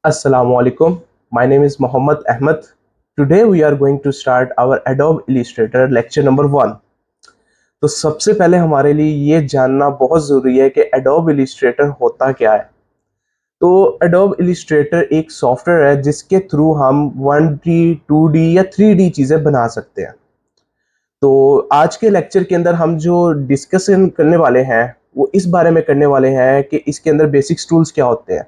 Assalamu alaikum. My name is Mohammad Ahmed. Today we are going to start our Adobe Illustrator lecture number 1. तो सबसे पहले हमारे लिए ये जानना बहुत ज़रूरी है कि Adobe Illustrator होता क्या है। तो Adobe Illustrator एक सॉफ्टवेयर है जिसके थ्रू हम 1D, 2D या 3D चीज़ें बना सकते हैं। तो आज के लेक्चर के अंदर हम जो डिस्कशन करने वाले हैं वो इस बारे में करने वाले हैं कि इसके अंदर बेसिक्स टूल्स क्या होते हैं।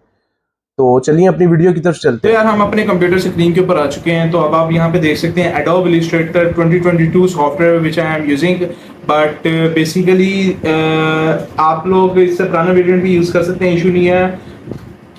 तो चलिए अपनी वीडियो की तरफ चलते तो हैं। यार हम अपने कंप्यूटर स्क्रीन के ऊपर आ चुके हैं। तो अब आप यहाँ पे देख सकते हैं Adobe Illustrator 2022 software which I am using. But basically आप लोग इससे पुराना वेरिएंट भी यूज़ कर सकते हैं, इशू नहीं है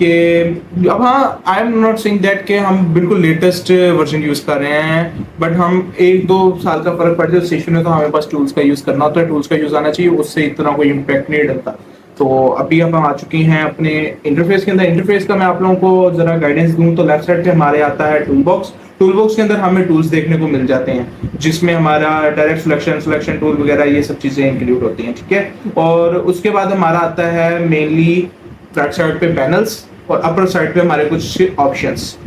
कि अब हाँ, I am not saying that कि हम बिल्कुल लेटेस्ट वर्जन यूज़ कर रहे हैं, बट हम 1-2 साल का फ़र्क पड़ जाए सेशन में तो हमें पास टूल्स का यूज़ करना होता है, टूल्स का यूज़ आना चाहिए, उससे इतना कोई इम्पैक्ट नहीं डलता। तो अभी हम आ चुके हैं अपने इंटरफेस के अंदर। इंटरफेस का मैं आप लोगों को ज़रा गाइडेंस दूं तो लेफ्ट साइड पे हमारे आता है टूल बॉक्स। टूल बॉक्स के अंदर हमें टूल्स देखने को मिल जाते हैं जिसमें हमारा डायरेक्ट सिलेक्शन टूल वगैरह ये सब चीज़ें इंक्लूड होती हैं, ठीक है। और उसके बाद हमारा आता है मेनली राइट साइड पे पैनल्स और अपर साइड पे हमारे कुछ ऑप्शंस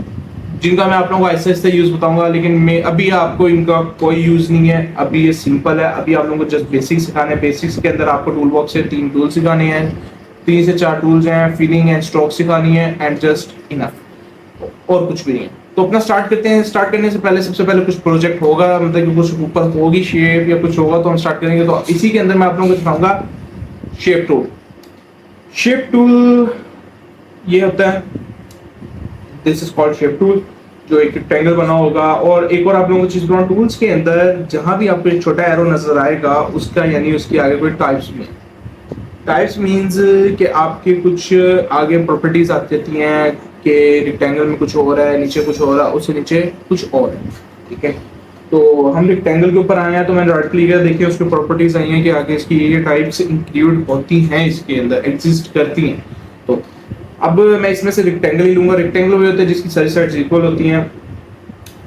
जिनका मैं आप लोगों को ऐसे ऐसे यूज बताऊंगा, लेकिन मैं अभी आपको इनका कोई यूज नहीं है। अभी ये सिंपल है, अभी आप लोगों को जस्ट बेसिक्स सिखाने हैं। बेसिक्स के अंदर आपको टूल बॉक्स से 3 टूल सिखाने हैं, 3 से 4 टूल्स हैं, फिलिंग एंड स्ट्रोक सिखानी है एंड जस्ट इनफ, और कुछ भी नहीं है। तो अपना स्टार्ट करते हैं। स्टार्ट करने से पहले सबसे पहले कुछ प्रोजेक्ट होगा, मतलब कि कुछ ऊपर होगी शेप या कुछ होगा तो हम स्टार्ट करेंगे। तो इसी के अंदर मैं आप लोगों को दिखाऊंगा शेप टूल। शेप टूल ये होता है, this is called shape tool, जो एक रेक्टेंगल बना होगा। और एक और आप लोगों को चीज बताऊं, टूल्स के अंदर जहां भी आपको एक छोटा एरो नजर आएगा उसका यानी उसके आगे कोई टाइप्स में, टाइप्स मींस कि आपके कुछ आगे प्रॉपर्टीज आ जाती हैं कि रेक्टेंगल में कुछ हो रहा है, नीचे कुछ हो रहा है, उससे नीचे कुछ और है, ठीक है। तो हम रेक्टेंगल के ऊपर आए हैं तो मैंने राइट क्लिक किया, देखिए उसकी प्रॉपर्टीज आई हैं कि आगे इसकी ये टाइप्स इंक्लूड होती हैं, इसके अंदर एग्जिस्ट करती हैं। तो अब मैं इसमें से रेक्टेंगल ही लूंगा। रेक्टेंगल वो होता है जिसकी सारी साइड्स इक्वल होती हैं।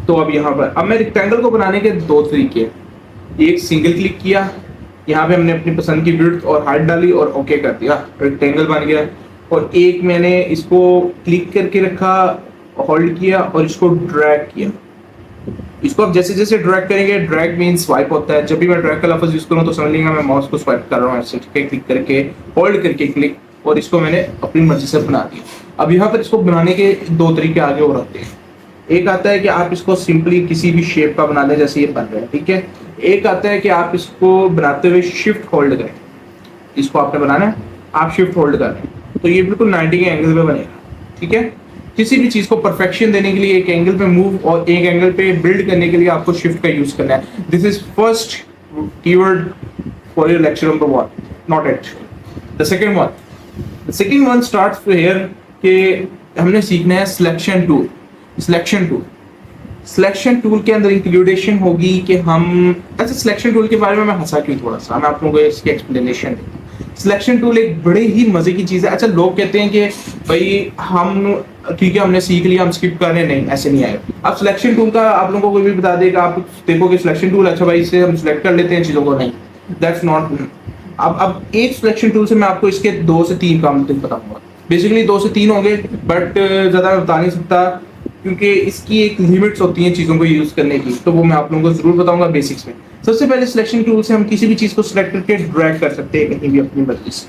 तो अब यहाँ पर अब मैं रेक्टेंगल को बनाने के 2 तरीके, एक सिंगल क्लिक किया, यहाँ पे हमने अपनी पसंद की विड्थ और हाइट डाली और ओके कर दिया, रेक्टेंगल बन गया। और एक मैंने इसको क्लिक करके रखा, होल्ड किया और इसको ड्रैग किया। इसको आप जैसे जैसे ड्रैग करेंगे, ड्रैग मींस स्वाइप होता है। जब भी मैं ड्रैग का लफ्ज यूज करूँ तो समझ लेंगे मैं माउस को स्वाइप कर रहा हूँ ऐसे, ठीक है। क्लिक करके होल्ड करके क्लिक, और इसको मैंने अपनी मर्जी से बना दिया। अब यहाँ पर इसको बनाने के 2 तरीके आगे और आते हैं। एक आता है कि आप इसको सिंपली किसी भी शेप का बना लें जैसे ये बन रहा है, ठीक है। एक आता है कि आप इसको बनाते हुए शिफ्ट होल्ड करें। इसको आपने बनाना है, आप शिफ्ट होल्ड कर रहे हैं तो ये बिल्कुल 90 के एंगल पे बनेगा, ठीक है। किसी भी चीज को परफेक्शन देने के लिए एक एंगल पे मूव और एक एंगल पे बिल्ड करने के लिए आपको शिफ्ट का यूज करना है। This is first keyword for your lecture number 1, not it the second one. The second one starts here कि हमने सीखना है selection tool. Selection tool, selection tool के अंदर इंक्लूडेशन होगी कि हम ऐसे सिलेक्शन टूल के बारे में मैं हंसा क्यों, थोड़ा सा मैं आप लोगों को इसकी एक्सप्लेनेशन। सिलेक्शन टूल एक बड़े ही मजे की चीज है। अच्छा, लोग कहते हैं कि भाई हम ठीक है हमने सीख लिया, हम स्किप कर रहे हैं, नहीं ऐसे नहीं आएगा। अब सिलेक्शन टूल का आप लोगों को कोई भी बता देगा, आप देखोगे सिलेक्शन टूल, अच्छा भाई इससे हम सिलेक्ट कर लेते हैं चीजों को, नहीं, दैट्स नॉट। अब एक सिलेक्शन टूल से मैं आपको इसके 2 से 3 काम बताऊंगा। बेसिकली 2 से 3 होंगे, बट ज्यादा मैं बता नहीं सकता क्योंकि इसकी एक लिमिट्स होती हैं चीज़ों को यूज़ करने की, तो वो मैं आप लोगों को जरूर बताऊंगा बेसिक्स में। सबसे पहले सिलेक्शन टूल से हम किसी भी चीज़ को सिलेक्ट करके ड्रैग कर सकते हैं कहीं भी अपनी मर्जी से,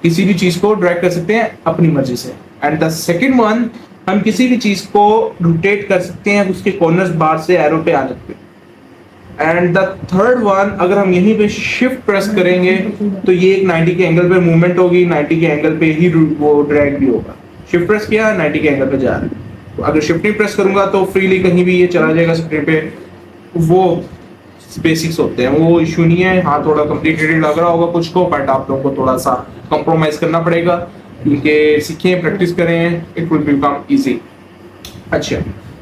किसी भी चीज़ को ड्रैग कर सकते हैं अपनी मर्जी से। एंड द सेकेंड वन, हम किसी भी चीज़ को रोटेट कर सकते हैं उसके कॉर्नर्स बार से एरो पे आने पे। एंड द थर्ड वन, अगर हम यहीं पे शिफ्ट प्रेस करेंगे तो ये एक 90 के एंगल पे मूवमेंट होगी, 90 के एंगल पे ही वो ड्रैग भी होगा। शिफ्ट प्रेस किया, 90 के एंगल पे जा रहा है। अगर शिफ्ट नहीं प्रेस करूंगा तो फ्रीली कहीं भी ये चला जाएगा स्क्रीन पे। वो बेसिक्स होते हैं, वो इशू नहीं है। हाँ, थोड़ा कॉम्प्लिकेटेड लग रहा होगा कुछ को, बट आप लोगों को थोड़ा सा कॉम्प्रोमाइज करना पड़ेगा क्योंकि सीखें, प्रैक्टिस करें, इट विल बिकम इजी। अच्छा,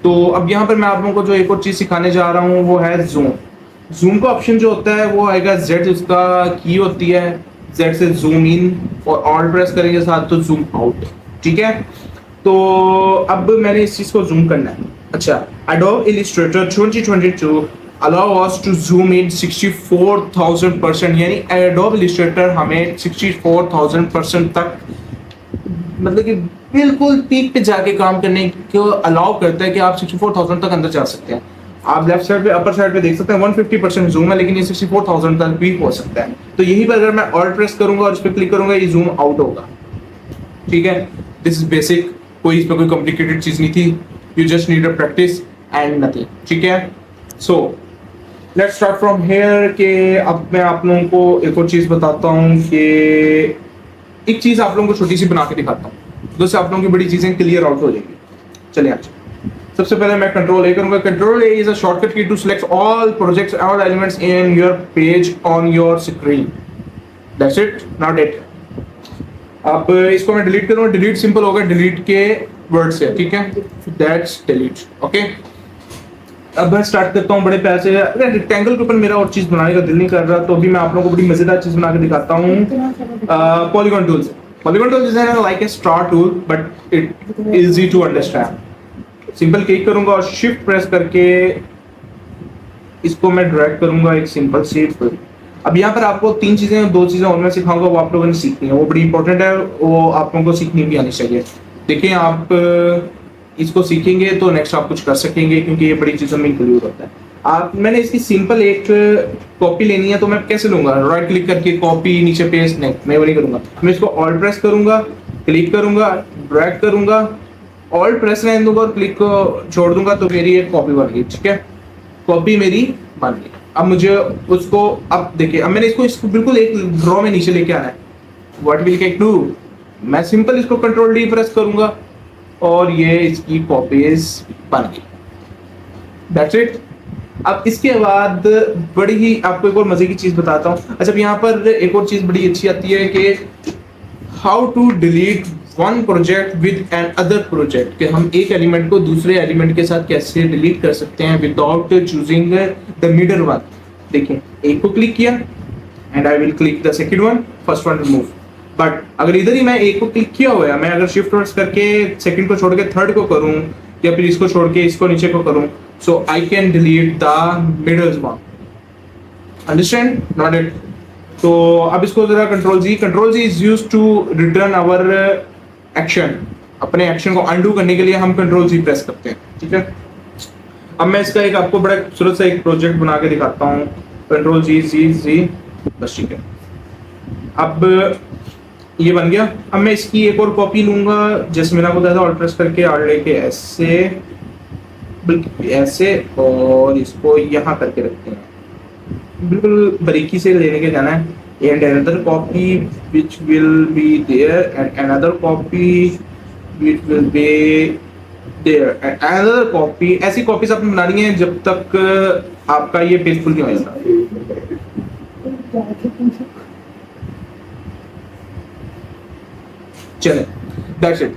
तो अब यहाँ पर मैं आप लोगों को जो एक और चीज सिखाने जा रहा हूँ वो है जूम। जूम का ऑप्शन जो होता है वो आएगा Z, उसका की होती है, Z से जूम इन और ऑल्ट प्रेस करेंगे साथ तो जूम आउट, ठीक है। तो अब मैंने इस चीज को जूम करना है। अच्छा, Adobe Illustrator 2022 allow us to zoom in 64,000%, यानी Adobe Illustrator हमें 64,000% तक, मतलब कि बिल्कुल पीक पे जाके काम करने को अलाउ करता है कि आप 64,000 तक अंदर जा सकते हैं। आप लेफ्ट साइड पे अपर साइड पे देख सकते हैं 150% जूम है, लेकिन ये 64,000 तक भी हो सकता है। तो यही पर अगर मैं ऑल्ट प्रेस करूंगा और इस पर क्लिक करूंगा, ये जूम आउट होगा। ठीक है, दिस इज बेसिक, कोई इसमें कोई कॉम्प्लिकेटेड चीज नहीं थी। You just need a practice and nothing. ठीक है, so let's start from here के अब मैं आप लोगों को एक और चीज बताता हूँ कि एक चीज आप लोगों को छोटी सी बना के दिखाता हूँ, जिससे आप लोगों की बड़ी चीजें क्लियर आउट हो जाएंगी। चलिए आज सबसे पहले मैं कंट्रोल ए करूंगा। Control A is a shortcut की टू सिलेक्ट ऑल प्रोजेक्ट्स और elements in your page on your screen. That's it, not it. अब इसको मैं डिलीट करूंगा। डिलीट सिंपल होगा, डिलीट के वर्ड से। ठीक है, दैट्स डिलीट। ओके, अब मैं स्टार्ट करता हूँ बड़े प्यार से। अगर रेक्टेंगल के ऊपर मेरा और चीज बनाने का दिल नहीं कर रहा, तो अभी मैं आप लोगों को बड़ी मजेदार चीज बना के दिखाता हूँ पॉलीगॉन टूल से। Polygon tool is like a star tool but it easy to understand. Simple click करूंगा और शिफ्ट प्रेस करके इसको मैं ड्रैग करूंगा एक सिंपल शेप पर। अब यहाँ पर आपको दो चीजें और मैं सिखाऊंगा, वो आप लोगों ने सीखनी है, वो बड़ी इंपॉर्टेंट है, वो आप लोगों को सीखनी भी आनी चाहिए। देखिए, आप इसको सीखेंगे तो नेक्स्ट आप कुछ कर सकेंगे, क्योंकि ये बड़ी चीजों में इंक्लूड होता है। मैंने इसकी सिंपल एक कॉपी लेनी है, तो मैं कैसे लूंगा? राइट क्लिक करके कॉपी, नीचे पेस्ट। नहीं, मैं वो नहीं करूंगा। मैं इसको ऑल्ट प्रेस करूंगा, क्लिक करूंगा, ड्रैग करूंगा, ऑल्ट प्रेस रहने दूंगा और क्लिक को छोड़ दूंगा, तो मेरी एक कॉपी बन गई। ठीक है, कॉपी मेरी बन गई। अब मुझे उसको, अब देखिए, अब मैंने इसको बिल्कुल एक ड्रॉ में नीचे लेके आना है। What will I do? मैं सिंपल इसको कंट्रोल डी प्रेस करूंगा और ये इसकी कॉपीज बन गई। That's it. अब इसके बाद बड़ी ही आपको एक और मजे की चीज बताता हूँ। अच्छा, यहाँ पर एक और चीज बड़ी अच्छी आती है कि how to delete one project with another project, कि हम एक एलिमेंट को दूसरे एलिमेंट के साथ कैसे डिलीट कर सकते हैं without choosing the middle one. देखिए, एक को क्लिक किया and I will click the second one, first one remove. But अगर इधर ही मैं एक को क्लिक किया हुआ है, मैं अगर शिफ्ट प्रेस करके सेकंड को छोड़ के थर्ड को करूं, या फिर इसको छोड़ के इसको नीचे को करूं, so I can delete the middle one. Understand? Not it. तो अब इसको जरा control G is used to return our action. अपने एक्शन को अनडू करने के लिए हम कंट्रोल जी प्रेस करते हैं। ठीक है, अब मैं इसका एक आपको बड़ा खूबसूरत सा एक प्रोजेक्ट बना के दिखाता हूँ। कंट्रोल जी बस। ठीक है, अब ये बन गया। अब मैं इसकी एक और कॉपी लूंगा, जैसे मैंने आपको बताया था, ऑल्ट प्रेस करके आर लेके ऐसे, बिल्कुल ऐसे, और इसको यहाँ करके रखते हैं। बिल्कुल बारीकी से लेने के जाना है। and another copy which will be there and another copy which will be there and another copy। ऐसी कॉपीज आपने बनानी है जब तक आपका ये पेज फुल नहीं हो जाता। चले, दैट्स इट।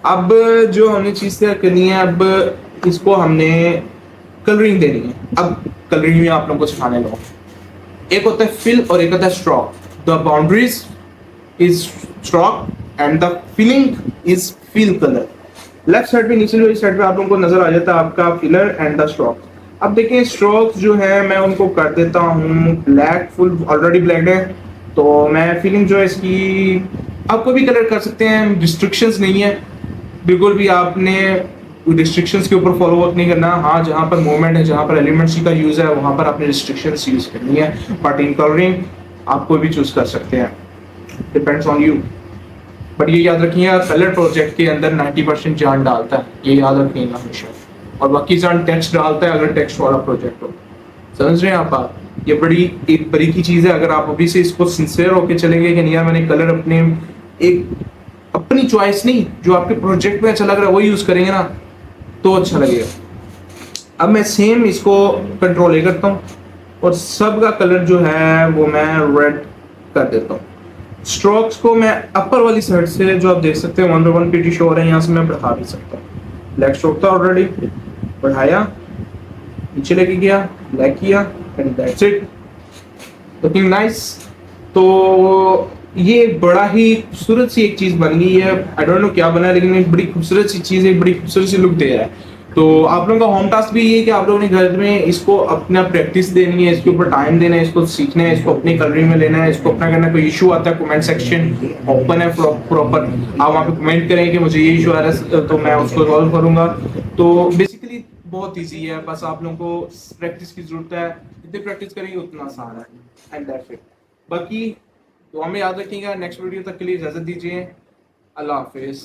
अब जो हमने चीज तैयार करनी है, अब इसको हमने कलरिंग देनी है। अब कलरिंग में आप लोगों को सिखाने लगा। एक होता है फिल और एक होता है stroke. The boundaries is stroke and the filling is fill colour. Left side पे, नीचे वाली साइड पे आप लोगों को नजर आ जाता है आपका फिलर एंड द स्ट्रोक। अब देखिए, स्ट्रोक्स जो है मैं उनको कर देता हूँ ब्लैक, फुल ऑलरेडी ब्लैक है, तो मैं फिलिंग जो है इसकी, आप कोई भी कलर कर सकते हैं, रिस्ट्रिक्शंस नहीं है बिल्कुल भी। आपने रिस्ट्रिक्शंस के ऊपर फॉलो अप नहीं करना। हाँ, जहाँ पर मूवमेंट है, जहाँ पर एलिमेंट्स का यूज है, वहाँ पर आपने रिस्ट्रिक्शंस यूज करनी है। बट इन कलरिंग आप कोई भी चूज कर सकते हैं, डिपेंड्स ऑन यू। बट ये याद रखिए, कलर प्रोजेक्ट के अंदर 90% जान डालता है, ये याद रखिएगा हमेशा, और बाकी जान टेक्स्ट डालता है अगर टेक्स्ट वाला प्रोजेक्ट हो। समझ रहे हैं आप बात? ये बड़ी एक बड़ी की चीज है। अगर आप अभी से इसको सिंसियर होकर चलेंगे कि नहीं यार, मैंने कलर अपने एक अपनी चॉइस नहीं, जो आपके प्रोजेक्ट में अच्छा लग रहा है वो यूज करेंगे ना, तो अच्छा लगेगा। अब मैं सेम इसको कंट्रोल ए करता हूँ और सब का कलर जो है वो मैं रेड कर देता हूँ। स्ट्रोक्स को मैं अपर वाली साइड से, जो आप देख सकते हैं 1/1 पीटी शो हो रहा है, यहाँ से मैं बढ़ा भी सकता हूँ। ब्लैक स्ट्रोक था ऑलरेडी, बढ़ाया, नीचे लेके गया, ब्लैक किया, and that's it, looking nice. तो ये बड़ा ही खूबसूरत सी एक चीज बन गई है। आई डोंट नो क्या बना है, लेकिन एक बड़ी खूबसूरत सी चीज है, एक बड़ी खूबसूरत सी लुक दे रहा है। तो आप लोगों का होम टास्क भी ये है कि आप लोगों ने घर में इसको अपना प्रैक्टिस देनी है, इसके ऊपर टाइम देना है, इसको सीखना है, इसको अपनी कलरिंग में लेना है, इसको अपना करना। कोई इशू आता है, कमेंट सेक्शन ओपन है प्रॉपर, आप वहाँ पे कमेंट करें कि मुझे ये इशू आ रहा है, तो मैं उसको सॉल्व करूंगा। तो बेसिकली बहुत ईजी है, बस आप लोगों को प्रैक्टिस की जरूरत है, जितनी प्रैक्टिस करेंगे उतना आसान है, एंड दैट्स इट। बाकी तो हमें याद रखिएगा। नेक्स्ट वीडियो तक के लिए इजाजत दीजिए। अल्लाह हाफिज।